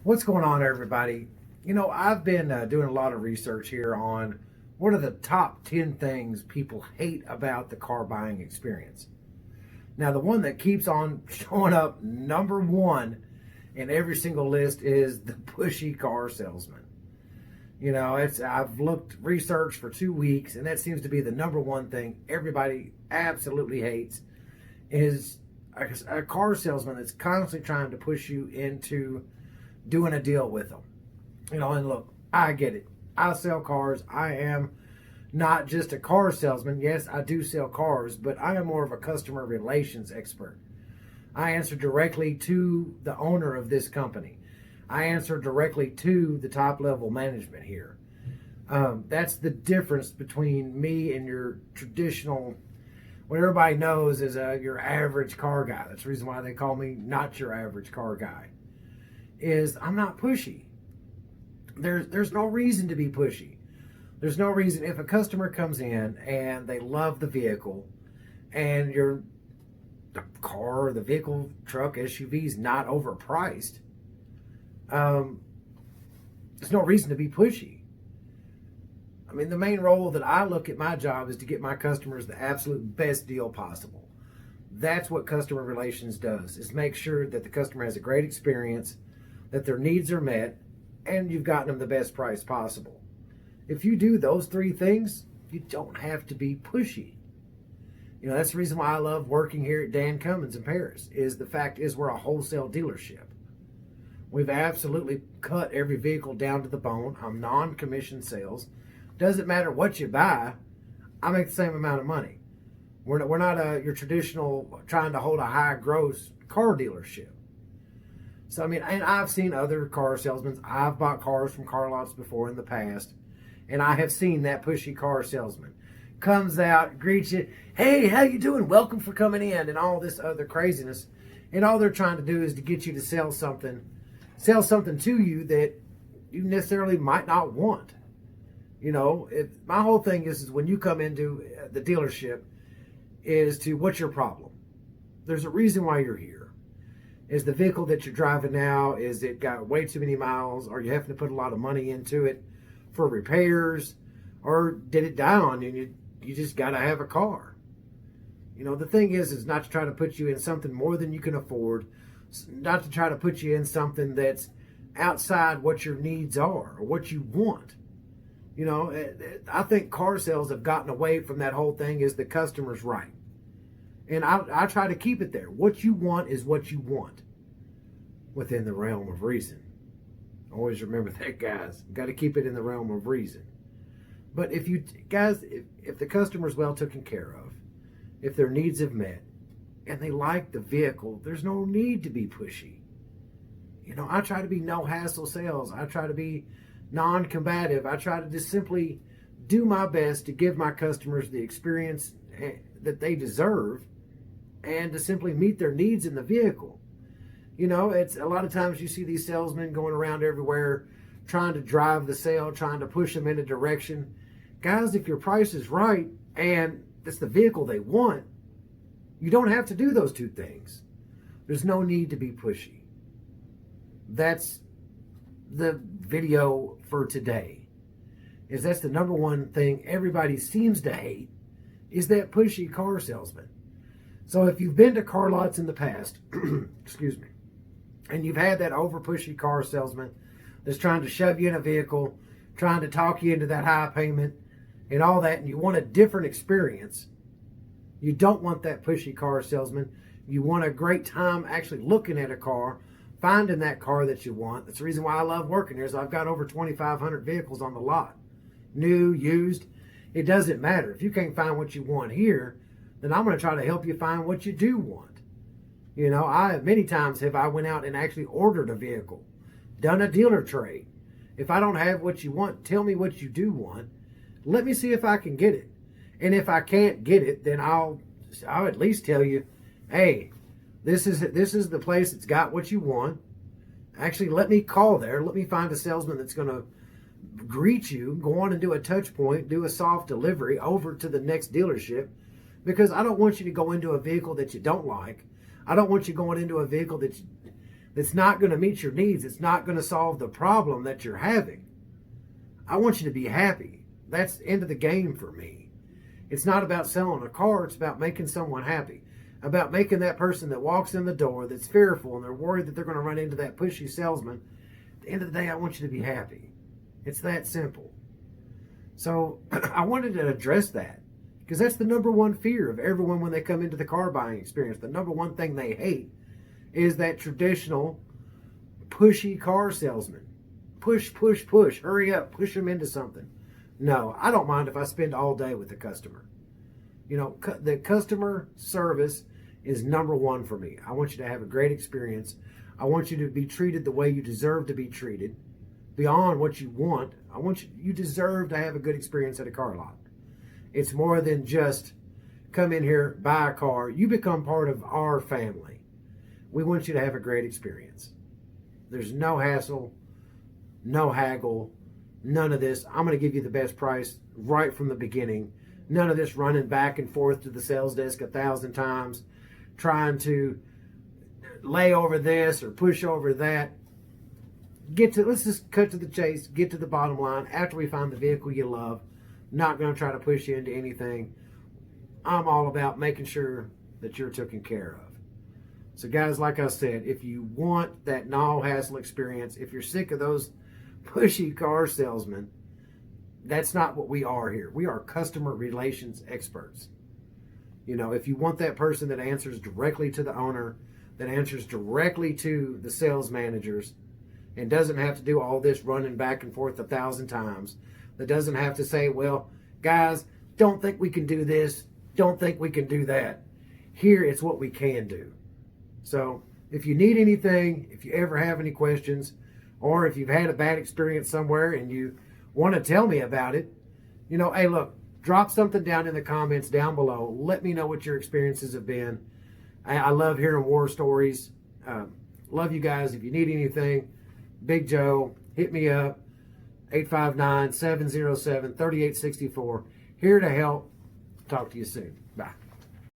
What's going on, everybody? I've been doing a lot of research here on what are the top 10 things people hate about the car buying experience. Now, the one that keeps on showing up number one in every single list is the pushy car salesman. I've researched for 2 weeks, and that seems to be the number one thing everybody absolutely hates is a car salesman that's constantly trying to push you into doing a deal with them. And look, I get it. I sell cars. I am not just a car salesman. Yes, I do sell cars, but I am more of a customer relations expert. I answer directly to the owner of this company. I answer directly to the top level management here. That's the difference between me and your traditional, what everybody knows is your average car guy. That's the reason why they call me not your average car guy. Is I'm not pushy. There's no reason to be pushy. There's no reason if a customer comes in and they love the vehicle and the car, the vehicle, truck, SUV is not overpriced. There's no reason to be pushy. I mean, the main role that I look at my job is to get my customers the absolute best deal possible. That's what customer relations does, is make sure that the customer has a great experience, that their needs are met, and you've gotten them the best price possible. If you do those three things, you don't have to be pushy. That's the reason why I love working here at Dan Cummins in Paris, is the fact is we're a wholesale dealership. We've absolutely cut every vehicle down to the bone. I'm non-commission sales. Doesn't matter what you buy, I make the same amount of money. We're not your traditional trying to hold a high gross car dealership. So, and I've seen other car salesmen. I've bought cars from car lots before in the past, and I have seen that pushy car salesman comes out, greets you, hey, how you doing? Welcome for coming in, and all this other craziness. And all they're trying to do is to get you to sell something to you that you necessarily might not want. My whole thing is when you come into the dealership is to what's your problem? There's a reason why you're here. Is the vehicle that you're driving now, is it got way too many miles? Are you having to put a lot of money into it for repairs? Or did it die on you and you just got to have a car? The thing is not to try to put you in something more than you can afford, not to try to put you in something that's outside what your needs are or what you want. I think car sales have gotten away from that whole thing is the customer's right. And I try to keep it there. What you want is what you want within the realm of reason. Always remember that, guys. You've got to keep it in the realm of reason. But if the customer's well taken care of, if their needs have met, and they like the vehicle, there's no need to be pushy. I try to be no hassle sales. I try to be non-combative. I try to just simply do my best to give my customers the experience that they deserve and to simply meet their needs in the vehicle. It's a lot of times you see these salesmen going around everywhere trying to drive the sale, trying to push them in a direction. Guys, if your price is right and it's the vehicle they want, you don't have to do those two things. There's no need to be pushy. That's the video for today. That's the number one thing everybody seems to hate is that pushy car salesman. So if you've been to car lots in the past, excuse me, and you've had that over pushy car salesman that's trying to shove you in a vehicle, trying to talk you into that high payment and all that, and you want a different experience, you don't want that pushy car salesman. You want a great time actually looking at a car, finding that car that you want. That's the reason why I love working here is I've got over 2,500 vehicles on the lot. New, used, it doesn't matter. If you can't find what you want here, then I'm going to try to help you find what you do want. Many times I went out and actually ordered a vehicle, done a dealer trade. If I don't have what you want, tell me what you do want. Let me see if I can get it. And if I can't get it, then I'll at least tell you, hey, this is the place that's got what you want. Actually, let me call there. Let me find a salesman that's going to greet you, go on and do a touch point, do a soft delivery over to the next dealership, because I don't want you to go into a vehicle that you don't like. I don't want you going into a vehicle that's not going to meet your needs. It's not going to solve the problem that you're having. I want you to be happy. That's the end of the game for me. It's not about selling a car. It's about making someone happy. About making that person that walks in the door that's fearful and they're worried that they're going to run into that pushy salesman. At the end of the day, I want you to be happy. It's that simple. So I wanted to address that because that's the number one fear of everyone when they come into the car buying experience. The number one thing they hate is that traditional pushy car salesman. Push, push, push. Hurry up. Push them into something. No, I don't mind if I spend all day with the customer. You know, the customer service is number one for me. I want you to have a great experience. I want you to be treated the way you deserve to be treated, beyond what you want. You deserve to have a good experience at a car lot. It's more than just come in here, buy a car. You become part of our family. We want you to have a great experience. There's no hassle, no haggle, none of this. I'm going to give you the best price right from the beginning. None of this running back and forth to the sales desk 1,000 times, trying to lay over this or push over that. Let's just cut to the chase, get to the bottom line. After we find the vehicle you love, not going to try to push you into anything. I'm all about making sure that you're taken care of. So guys, like I said, if you want that no hassle experience, if you're sick of those pushy car salesmen, that's not what we are here. We are customer relations experts. You know, if you want that person that answers directly to the owner, that answers directly to the sales managers, and doesn't have to do all this running back and forth 1,000 times, that doesn't have to say, well, guys, don't think we can do this, don't think we can do that. Here, it's what we can do. So if you need anything, if you ever have any questions, or if you've had a bad experience somewhere and you want to tell me about it, you know, hey, look, drop something down in the comments down below. Let me know what your experiences have been. I love hearing war stories. Love you guys. If you need anything, Big Joe, hit me up, 859-707-3864. Here to help. Talk to you soon. Bye.